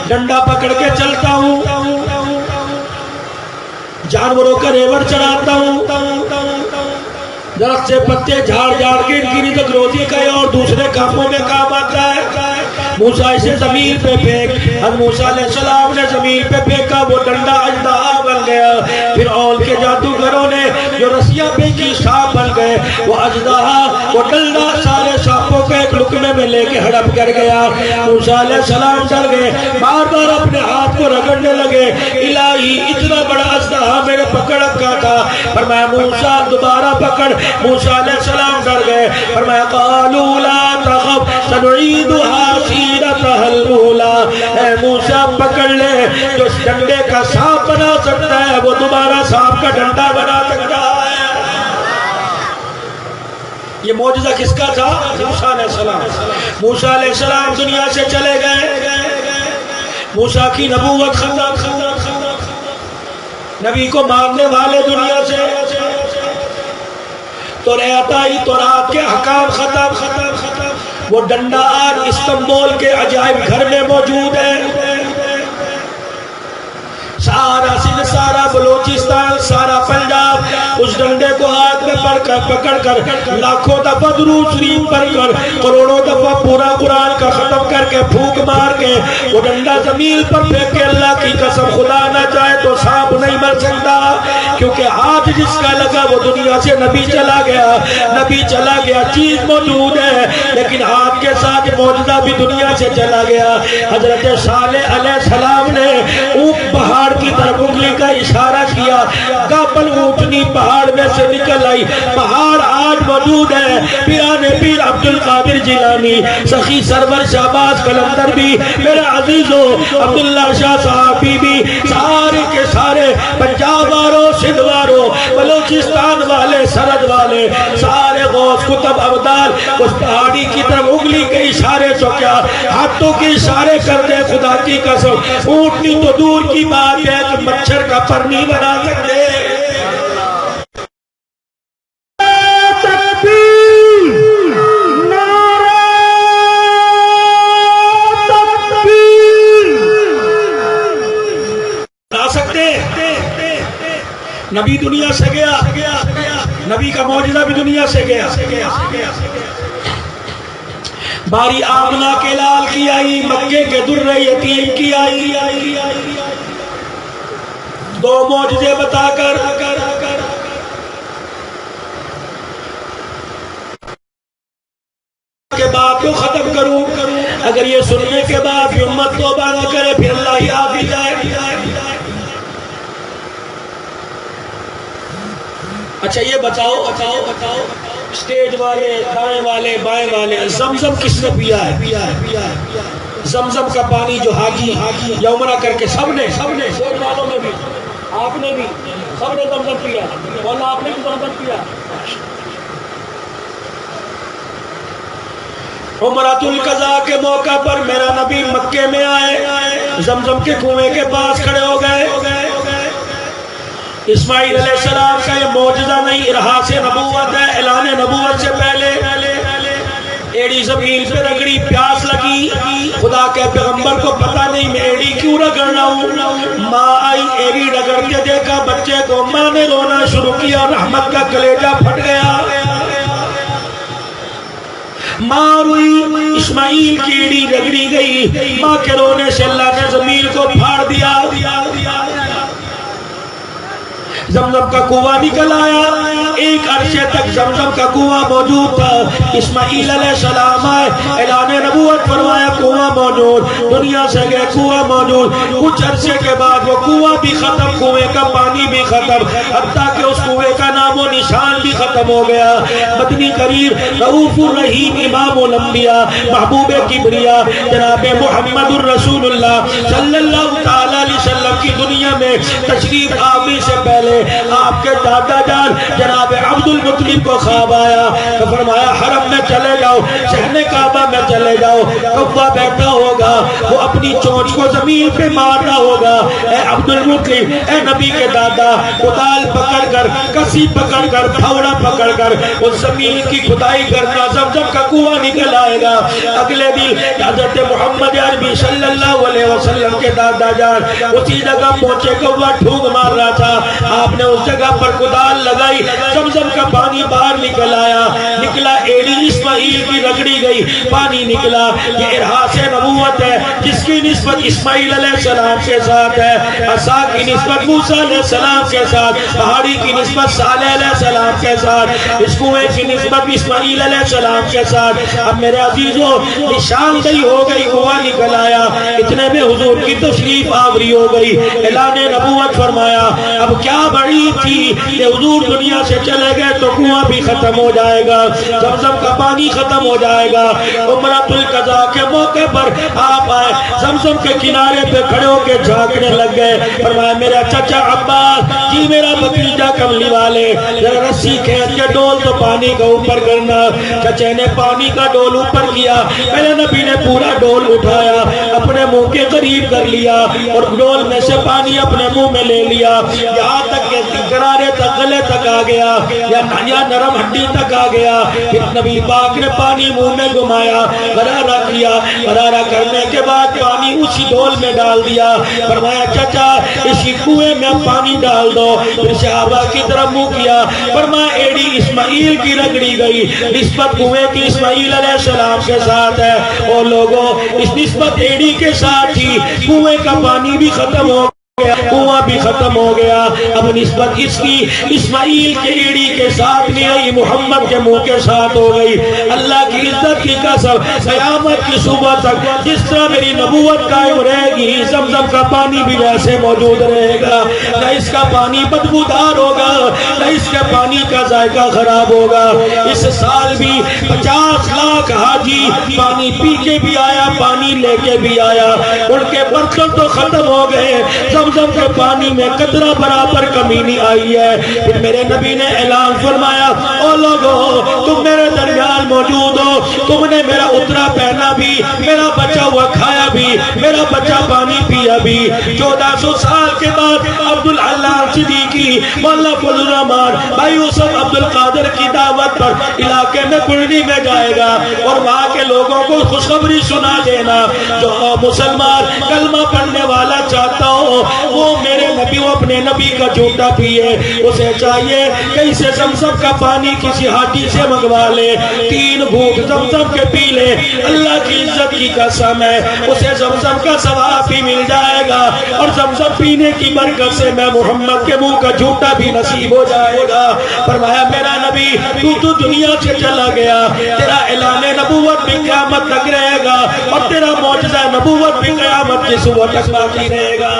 ڈنڈا پکڑ کے چلتا ہوں، جانوروں کا ریوڑ چڑھاتا ہوں، درخت سے پتے جھاڑ جھاڑ کے ان کی رزق روزی کا اور دوسرے کاموں میں کام آتا ہے۔ موسیٰ اسے زمین پہ پھینک، حضرت موسیٰ علیہ السلام نے زمین پہ پھینکا، وہ ڈنڈا اژدہا بن گیا۔ پھر اول کے جادوگروں نے جو رسیاں پھینکی سانپ بن گئے، وہ اژدہا وہ ڈنڈا سارے سانپوں کے ایک لقمے میں لے کے ہڑپ کر گیا۔ موسیٰ علیہ السلام ڈر گئے، بار بار اپنے ہاتھ کو رگڑنے لگے، الہی اتنا بڑا اژدہا میرے پکڑ رکھا تھا۔ فرمایا موسیٰ دوبارہ پکڑ۔ موسیٰ علیہ السلام ڈر گئے، فرمایا قالوا لا تخف سنعيدها سيرتها الأولى۔ اے موسیٰ پکڑ لے، جو اس ڈنڈے کا سانپ بنا سکتا ہے وہ دوبارہ سانپ کا ڈنڈا بنا سکتا ہے۔ یہ معجزہ کس کا تھا؟ موسیٰ علیہ السلام۔ موسیٰ علیہ السلام دنیا سے چلے گئے، موسیٰ کی نبوت ختم، نبی کو ماننے والے دنیا سے۔ تو رہتا ہی تو رات کے حکام ختم وہ ڈنڈا آج استنبول کے عجائب گھر میں موجود ہے. سارا سندھ، سارا بلوچستان، سارا پنجاب اس ڈنڈے کو ہاتھ میں پکڑ کر لاکھوں دفعہ درود شریف پڑھ کر کروڑوں دفعہ پورا قرآن کا ختم کر کے پھونک مار کے وہ ڈنڈا زمین پر پھینک کے اللہ کی قسم خدا نہ چاہے تو سانپ نہیں مر سکتا، کیونکہ ہاتھ جس کا لگا وہ دنیا سے نبی چلا گیا. چیز موجود ہے لیکن ہاتھ کے ساتھ معجزہ بھی دنیا سے چلا گیا. حضرت صالح علیہ السلام نے اونٹ پہاڑ کی طرف انگلی کا اشارہ کیا، کابل اونٹنی پہاڑ میں سے نکل آئی. پہاڑ آج موجود ہے. پیرانے پیر عبد القادر جیلانی، سخی سرور شہباز قلندر بھی، میرے عزیزو عبداللہ شاہ صحابی بھی، سارے کے سارے پنجاب والوں، سندھ والوں، بلوچستان والے، سرحد والے، سارے غوث کتب ابدال اس پہاڑی کی طرف انگلی کے اشارے سے کیا ہاتھوں کے اشارے کر دے. خدا کی قسم اونٹنی تو دور کی بات ہے کہ مچھر کا پر نہیں بنا سکتے. نبی دنیا سے گیا، نبی کا معجزہ بھی دنیا سے گیا. باری آمنہ کے لال کی آئی، مکے کے در یتیم کی آئی. دو معجزے بتا کر کے بات کو ختم کروں. اگر یہ سننے کے بعد بھی امت توبہ نہ کرے پھر اللہ ہی آ بھی جائے. اچھا یہ بتاؤ اسٹیج والے، دائیں والے، بائیں والے، زمزم کس نے پیا ہے؟ زمزم کا پانی جو حاجی یا عمرہ کر کے سب نے اسٹیج والوں میں بھی، آپ نے بھی، سب نے زمزم پیا. مولا آپ نے بھی زمزم پیا. عمرۃ القضاء کے موقع پر میرا نبی مکے میں آئے، زمزم کے کنویں کے پاس کھڑے ہو گئے. اسماعیل علیہ السلام کا یہ معجزہ نہیں، ارحاس نبوت ہے. اعلان نبوت سے پہلے ایڑی زمین پہ رگڑی، پیاس لگی. خدا کے پیغمبر کو پتہ نہیں میں ایڑی کیوں رگڑ رہا ہوں. ماں آئی، ایڑی رگڑتے دیکھا بچے کو، ماں نے رونا شروع کیا، رحمت کا کلیجہ پھٹ گیا. ماں روئی، اسماعیل کی ایڑی رگڑی گئی. ماں کے رونے سے اللہ نے زمین کو پھاڑ دیا. زمزم کا کنواں نکل آیا. ایک عرصے تک زمزم کا کنواں موجود تھا. اسماعیل علیہ السلام آئے، اعلان نبوت فرمایا کنواں موجود، دنیا سے گئے کنواں موجود. کچھ عرصے کے بعد وہ کنواں بھی ختم، کنویں کا پانی بھی ختم، حتیٰ کہ اس کنویں کا نام و نشان بھی ختم ہو گیا. مدنی کریم رؤوف الرحیم امام الانبیاء محبوب کبریا جناب محمد الرسول اللہ صلی اللہ تعالی علیہ وسلم کی دنیا میں تشریف آوری سے پہلے آپ کے دادا جان جناب عبد المطلب کو خواب آیا تو فرمایا حرم میں چلے جاؤ، صحن کعبہ میں چلے جاؤ. کعبہ بیٹھا ہوگا، وہ اپنی چونچ کو زمین پہ مارتا ہوگا. اے عبد المطلب، اے نبی کے دادا، کدال پکڑ کر، کسی پکڑ کر، پھاوڑا پکڑ کر اس زمین کی کھدائی کرنا، زمزم کا کنواں نکل آئے گا. اگلے دن حضرت محمد عربی صلی اللہ علیہ وسلم کے دادا جان اسی جگہ پہنچے، کعبہ ٹھوک مار رہا تھا. آپ نے اس جگہ پر کدال لگائی، زمزم کا پانی باہر نکل آیا. نکلا ایڑی اسماعیل کی رگڑی گئی، پانی نکلا. یہ ارحاس نبوت ہے جس کی نسبت اسماعیل علیہ السلام کے ساتھ ہے، عصا کی نسبت موسیٰ علیہ السلام کے ساتھ، پہاڑی کی نسبت صالح علیہ السلام کے ساتھ، اس کنویں کی نسبت اسماعیل علیہ السلام کے ساتھ. اب میرے عزیزوں نشاندہی ہو گئی، کنواں نکل آیا. اتنے میں حضور کی تشریف آوری ہو گئی. اعلان نبوت فرمایا اب کیا بڑی تھی کہ حضور دنیا سے چلے گئے تو کنواں بھی ختم ہو جائے گا، زمزم کا پانی پانی ختم ہو جائے گا۔ عمرۃ القضاء کے موقع پر آپ آئے، زمزم کے کنارے پہ کھڑے ہو کے جھانکنے لگ گئے۔ فرمایا میرا چچا عباس جی، میرا بھتیجا کملی والے، ذرا رسی کھینچ کے ڈول تو پانی کا اوپر کرنا۔ چچے نے پانی کا ڈول اوپر کیا، میرے نبی نے پورا ڈول اٹھایا، اپنے منہ کے قریب کر لیا اور ڈول میں سے پانی اپنے منہ میں لے لیا، یہاں تک کہ کنارے تک گلے تک آ گیا یا نرم ہڈی تک آ گیا۔ پھر نبی پاک نے پانی منہ میں گھمایا، غرارہ کیا، غرارہ کرنے کے بعد پانی اسی ڈول میں ڈال دیا۔ فرمایا چچا اسی کنویں میں پانی ڈال دو۔ پھر صحابہ کی طرف منہ کیا، فرمایا ایڑی اسماعیل کی رگڑی گئی، نسبت کنویں کی اسماعیل علیہ السلام کے ساتھ ہے۔ اور لوگوں اس نسبت ایڑی کے ساتھ ہی کنویں کا پانی بھی ختم ہو گیا، کنواں بھی ختم ہو گیا۔ اب نسبت اس کی اسماعیل کے ایڑی کے ساتھ نہیں آئی، محمد کے منہ کے ساتھ ہو گئی۔ اللہ کی عزت کی قسم قیامت کی صبح تک جس طرح میری نبوت قائم رہے گی، زمزم کا پانی بھی ویسے موجود رہے گا، نہ اس کا پانی بدبودار ہوگا، نہ اس کے پانی کا ذائقہ خراب ہوگا۔ اس سال بھی 50 لاکھ حاجی پانی پی کے بھی آیا، پانی لے کے بھی آیا، ان کے برتن تو ختم ہو گئے، زمزم کے پانی میں قطرہ برابر کمی نہیں آئی ہے۔ پھر میرے نبی نے اعلان فرمایا، او لوگو تم میرے درمیان موجود ہو، تم نے میرا اترا پہنا بھی، میرا بچا ہوا کھایا بھی، میرا بچہ پانی پیا بھی۔ 1400 سال کے بعد عبدالعلام صدیقی مولا فضل الرحمان بھائی یوسف عبد القادر کی دعوت پر علاقے میں کنڈی میں جائے گا اور وہاں کے لوگوں کو خوشخبری سنا دینا، جو مسلمان کلمہ پڑھنے والا چاہتا ہو وہ میرے نبی وہ اپنے نبی کا جھوٹا پیے، اسے چاہیے کہ اسے زمزم کا پانی کسی ہاتھی سے منگوا لے، 3 گھونٹ زمزم کے پی لے، اللہ کی عزت کی قسم ہے اسے زمزم کا ثواب بھی مل جائے گا اور زمزم پینے کی برکت سے میں محمد کے منہ کا جھوٹا بھی نصیب ہو جائے گا۔ فرمایا میرا نبی تو دنیا سے چلا گیا، تیرا اعلان نبوت بھی قیامت تک رہے گا اور تیرا معجزہ نبوت بھی قیامت کی صبح تک باقی رہے گا۔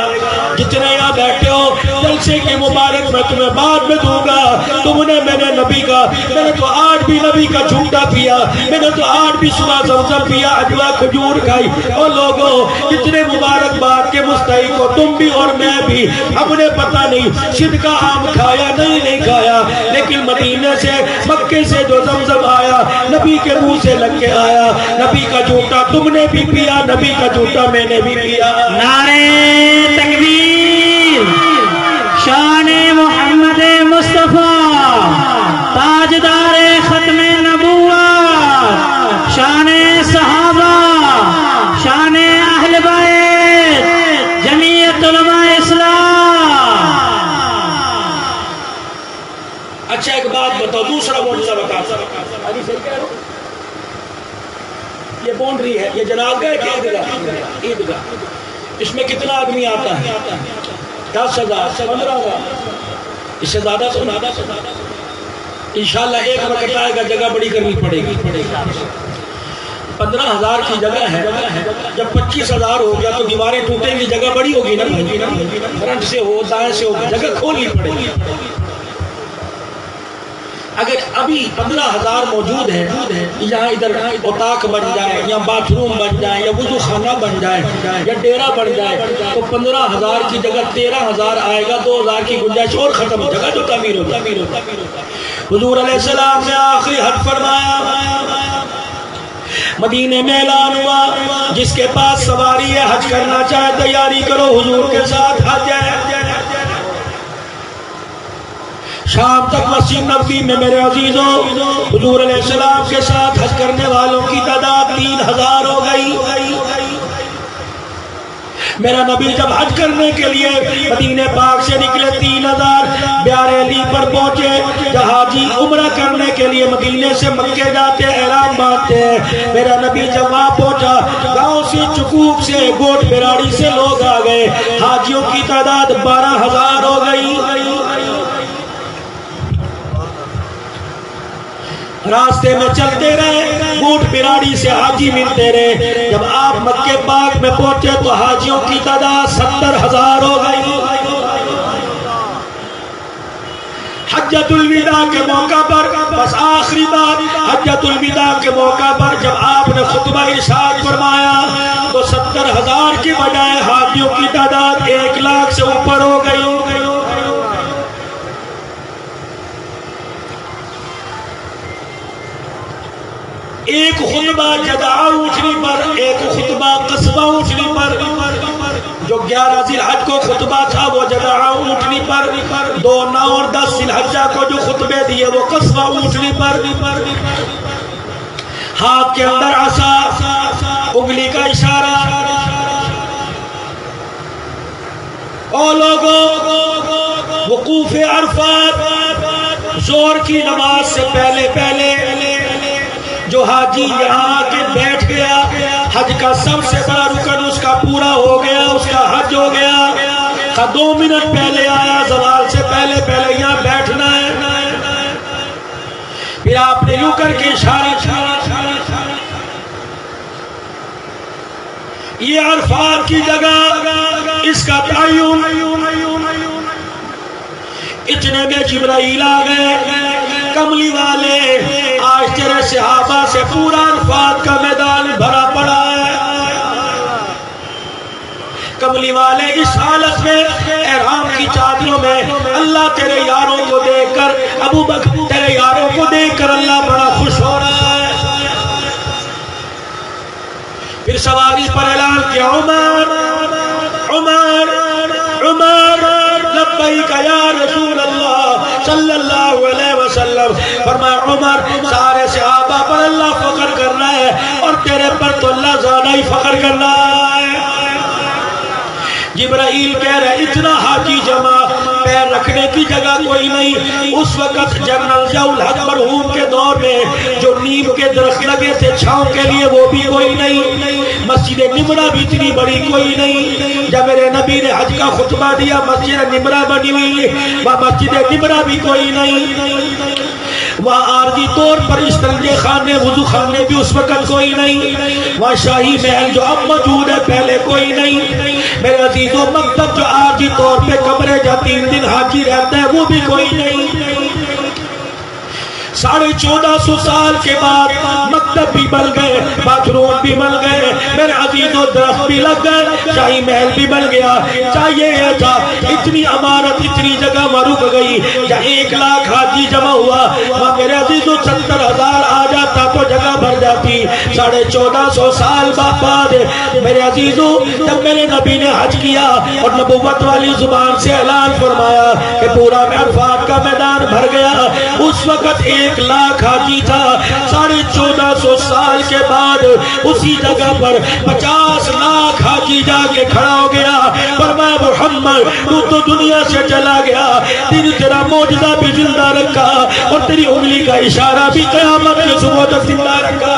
جتنے یہاں بیٹھے ہو جلسے کے مبارک میں تمہیں بعد میں دوں گا، تم نے میرے نبی کا، میں نے تو آج بھی نبی کا جھوٹا پیا، میں نے تو آج بھی صبح زمزم پیا، اجوا کھجور کھائی۔ اور لوگوں جتنے مبارک بات کے مستحق ہو تم بھی اور میں بھی، ہم نے پتہ نہیں صدقہ آم کھایا نہیں کھایا، لیکن مدینے سے مکے سے جو زمزم آیا نبی کے منہ سے لگ کے آیا، نبی کا جھوٹا تم نے بھی پیا، نبی کا جھوٹا میں نے بھی پیا۔ نعرہ تکبیر، شان محمد مصطفیٰ، تاجدار ختم نبوت، شان صحابہ، شان اہل بیت، جمعیت علماء اسلام۔ اچھا ایک بات بتاؤ، دوسرا معجزہ بتا۔ یہ باؤنڈری ہے، یہ جنازگاہ ہے کہ عیدگاہ؟ عیدگاہ۔ اس میں کتنا آدمی آتا ہے؟ 10,000 15,000 اس سے زیادہ تو نہ۔ انشاءاللہ ایک وقت آئے گا جگہ بڑی کرنی پڑے گی۔ 15,000 کی جگہ ہے، جب 25,000 ہو گیا تو دیواریں ٹوٹیں گی، جگہ بڑی ہوگی نا، فرنٹ سے ہو دائیں سے ہو، جگہ کھولنی پڑے گی۔ اگر ابھی 15,000 موجود ہے، یہاں ادھر اتاق بن جائے یا باتھ روم بن جائے یا وضو خانہ بن جائے یا ڈیرا بن جائے تو 15,000 کی جگہ 13,000 آئے گا، 2,000 کی گنجائش اور ختم، جگہ جو تعمیر ہوگا۔ حضور علیہ السلام نے آخری حج فرمایا، مدینے میں اعلان ہوا جس کے پاس سواری ہے حج کرنا چاہے تیاری کرو، حضور کے ساتھ حج ہے۔ شام تک مسجد نبوی میں میرے عزیزوں حضور علیہ السلام کے ساتھ حج کرنے والوں کی تعداد 3,000 ہو گئی۔ میرا نبی جب حج کرنے کے لیے مدینہ پاک سے نکلے 3,000 بیارے علی پر پہنچے، جہاں حاجی عمرہ کرنے کے لیے مدینے سے مکے جاتے احرام باندھتے ہیں۔ میرا نبی جب وہاں پہنچا، گاؤں سے چکوک سے گوٹ بیراڑی سے لوگ آ گئے، حاجیوں کی تعداد 12,000 ہو گئی۔ راستے میں چلتے رہے، گوٹ بیراڑی سے حاجی ملتے رہے، جب آپ مکے پاک میں پہنچے تو حاجیوں کی تعداد 70,000 ہو گئی۔ حجۃ الوداع کے موقع پر بس آخری بار حج حجۃ الوداع کے موقع پر جب آپ نے خطبہ ارشاد فرمایا تو 70,000 کی بجائے حاجیوں کی تعداد 1 لاکھ سے اوپر ہو گئی. ایک خطبہ جدع اونٹنی پر، ایک خطبہ قصبہ اونٹنی پر. جو 11 ذی الحج کو خطبہ تھا وہ جدع اونٹنی پر، 2، 9 اور 10 ذی الحجہ کو جو خطبے دیے وہ قصبہ اونٹنی پر. ہاتھ کے اندر عصا، انگلی کا اشارہ. اور لوگوں وقوف عرفات ظہر کی نماز سے پہلے جو حاجی یہاں کے بیٹھ گیا، حج کا سب سے بڑا رکن اس کا پورا ہو گیا، اس کا حج ہو گیا. 2 منٹ پہلے آیا، زوال سے پہلے یہاں بیٹھنا ہے. پھر آپ نے یوں کر کے اشارہ کیا، یہ عرفات کی جگہ، اس کا تعین. اتنے میں جبرائیل آ گئے، کملی والے آج تیرے صحابہ سے پورا عرفات کا میدان بھرا پڑا ہے. کملی والے اس حالت میں احرام کی چادروں میں، اللہ تیرے یاروں کو دیکھ کر، ابو بکر تیرے یاروں کو دیکھ کر اللہ بڑا خوش ہو رہا ہے. پھر سواری پر اعلان کیا، عمر عمر عمر لبیک یا رسول اللہ صلی اللہ علیہ وسلم. فرمایا عمر سارے صحابہ پر اللہ فخر کر رہا ہے اور تیرے پر تو اللہ زیادہ ہی فخر کر رہا ہے. جبرائیل کہہ رہے اتنا حاجی جمع، پیر رکھنے کی جگہ کوئی نہیں. اس وقت جنرل ضیاء الحق مرحوم کے دور میں جو نیم کے درخت لگے تھے چھاؤں کے لیے وہ بھی کوئی نہیں. مسجد نمرہ بھی اتنی بڑی کوئی نہیں. جب میرے نبی نے حج کا خطبہ دیا مسجد نمرہ بنی ہوئی، وہ مسجد نمرہ بھی کوئی نہیں. وہاں عارضی طور پر استنجے خانے، وضو خانے بھی اس وقت کوئی نہیں. وہاں شاہی محل جو اب موجود ہے پہلے کوئی نہیں. میرے عزیزوں مکتب جو عارضی طور پہ کمرے جا 3 دن حاجی رہتا ہے وہ بھی کوئی نہیں. 1450 سال کے بعد مکتب بھی بن گئے، باتھ روم بھی بن گئے، میرے عزیزوں درخت بھی لگ گئے، شاہی محل بھی بن گیا. چاہیے تھا اتنی عمارت اتنی جگہ میں رک گئی. جہاں 1 لاکھ حاجی جمع ہوا وہاں میرے عزیزوں 70,000 آ جاتا تو جگہ بھر جاتی. 1450 سال بعد میرے عزیزوں جب میرے نبی نے حج کیا اور نبوت والی زبان سے اعلان فرمایا کہ پورا عرفات کا میدان بھر گیا، اس وقت 1 لاکھ حاجی تھا. 1450 سال کے بعد اسی جگہ پر 50 لاکھ حاجی جا کے کھڑا ہو گیا. فرمایا محمد تو دنیا سے چلا گیا، تیرا معجزہ بھی زندہ رکھا اور تیری انگلی کا اشارہ بھی قیامت کے صبح تک زندہ رکھا.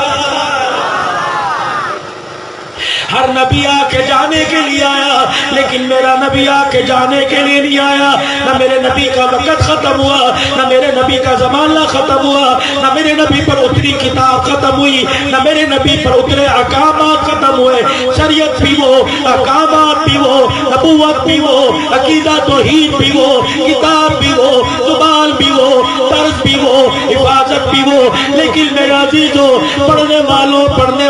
ہر نبی آ کے جانے کے لیے آیا لیکن میرا نبی آ کے جانے کے لیے نہیں آیا. نہ میرے نبی کا وقت ختم ہوا، نہ میرے نبی کا زمانہ ختم ہوا، نہ میرے نبی پر اتری کتاب ختم ہوئی، نہ میرے نبی پر اترے احکامات ختم ہوئے. شریعت بھی وہ، احکامات بھی وہ، نبوت بھی وہ، عقیدہ توحید بھی وہ، کتاب بھی وہ، زبان بھی وہ، طرز بھی وہ، حفاظت بھی وہ. لیکن میرے عزیزوں پڑھنے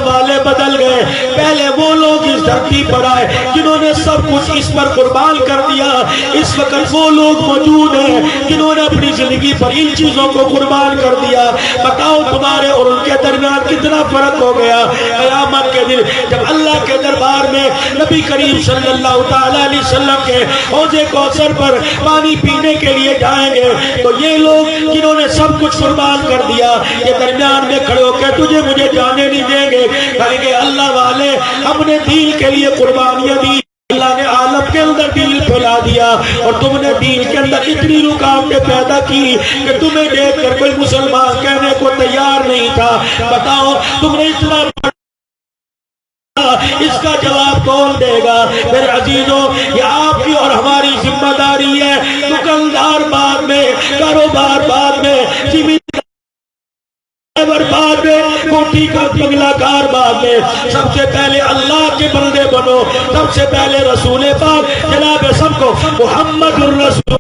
والے بدل گئے. پہلے وہ لوگ اس دھرتی پر آئے جنہوں نے سب کچھ اس پر قربان کر دیا. اس وقت وہ لوگ موجود ہیں جنہوں نے اپنی زندگی پر ان چیزوں کو قربان کر دیا. بتاؤ تمہارے اور ان کے درمیان کتنا فرق ہو گیا. قیامت کے دن جب اللہ کے دربار میں نبی کریم صلی اللہ تعالی علیہ وسلم کے حوض کوثر پر پانی پینے کے لیے جائیں گے تو یہ لوگ جنہوں نے سب کچھ قربان کر دیا یہ درمیان میں کھڑے ہو کے تجھے مجھے جانے نہیں دیں گے. کہیں گے اللہ والے ہم نے دین کے لیے قربانیاں دی، اللہ نے عالم کے اندر دین پھیلا دیا اور تم نے دین کے اندر اتنی رکاوٹیں پیدا کی کہ تمہیں دیکھ کر کوئی مسلمان کہنے کو تیار نہیں تھا. بتاؤ تم نے اتنا اس کا جواب کون دے گا؟ میرے عزیزوں یہ آپ کی اور ہماری ذمہ داری ہے. دکاندار بعد میں، کاروبار بعد میں، بعد میں، کوٹھی کا بنگلہ کار بعد میں، سب سے پہلے اللہ کے بندے بنو. سب سے پہلے رسول پاک جناب سب کو محمد الرسول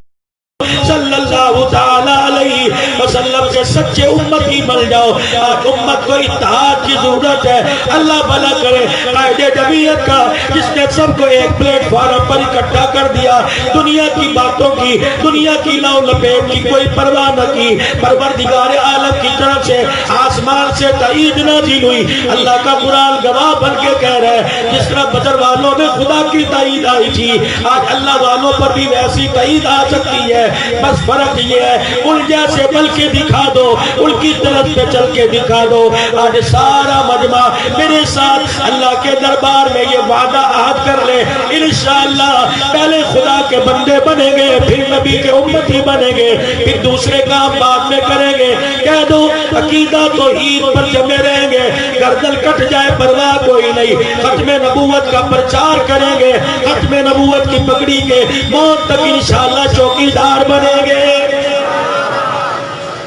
صلی اللہ تعالی علیہ وسلم کے سچے امتی بن جاؤ. آج امت کو اتحاد کی ضرورت ہے. اللہ بھلا کرے قائد جمعیت کا جس نے سب کو ایک پلیٹ فارم پر اکٹھا کر دیا, دنیا کی باتوں کی, دنیا کی لو لپیٹ کی کوئی پرواہ نہ کی. پروردگار عالم کی طرف سے آسمان سے تائید نازل ہوئی. اللہ کا قرآن گواہ بن کے کہہ رہا ہے جس طرح بدر والوں میں خدا کی تائید آئی تھی, آج اللہ والوں پر بھی ویسی تائید آ سکتی ہے. بس فرق یہ ہے ان جیسے بل کے دکھا دو, ان کی طرف پہ چل کے دکھا دو. آج سارا مجمع میرے ساتھ اللہ کے دربار میں یہ وعدہ عہد کر لے, انشاءاللہ پہلے خدا کے بندے بنیں گے, پھر نبی کے امتی بنیں گے, پھر دوسرے کام بعد میں کریں گے. کہہ دو عقیدہ توحید پر جمے رہیں گے, گردن کٹ جائے پرواہ کوئی نہیں. ختم نبوت کا پرچار کریں گے, ختم نبوت کی پگڑی کے موت تک انشاءاللہ چوکیدار بنیں گے.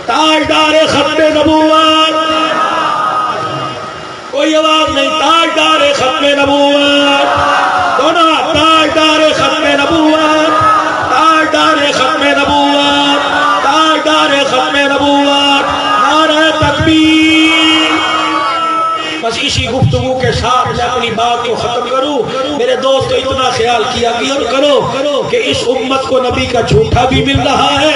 تاجدار ختم نبوت, کوئی آواز نہیں, تاجدار ختم نبوت, دونوں تاجدار ختم نبوت, تاجدار ختم نبوت, تاجدار ختم نبوت. نعرہ تکبیر. بس اسی گفتگو کے ساتھ میں اپنی بات کو ختم کروں. میرے دوست تو اتنا خیال کیا کرو کہ اس امت کو نبی کا جھوٹا بھی مل رہا ہے,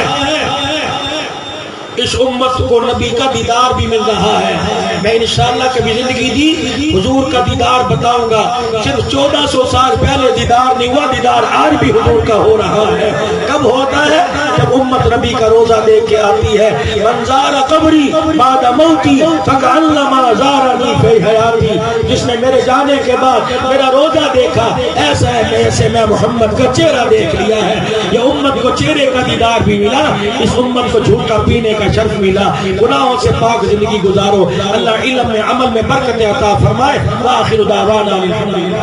اس امت کو نبی کا دیدار بھی مل رہا ہے. میں انشاءاللہ کبھی زندگی دی حضور کا دیدار بتاؤں گا. صرف 1400 سال پہلے دیدار نہیں ہوا, دیدار آج بھی حضور کا ہو رہا ہے. کب ہوتا ہے؟ جب امت نبی کا روزہ دیکھ کے آتی ہے. من زار قبری بعد موتی فکأنما زارنی فی حیاتی. جس نے میرے جانے کے بعد میرا روزہ دیکھا ایسا ہے جیسے میں محمد کا چہرہ دیکھ لیا ہے. یہ امت کو چہرے کا دیدار بھی ملا, اس امت کو جھوٹا پینے کا شرف ملا. گناہوں سے پاک زندگی گزارو. اللہ علم میں عمل میں برکت عطا فرمائے. وآخر دعوانا الحمدللہ.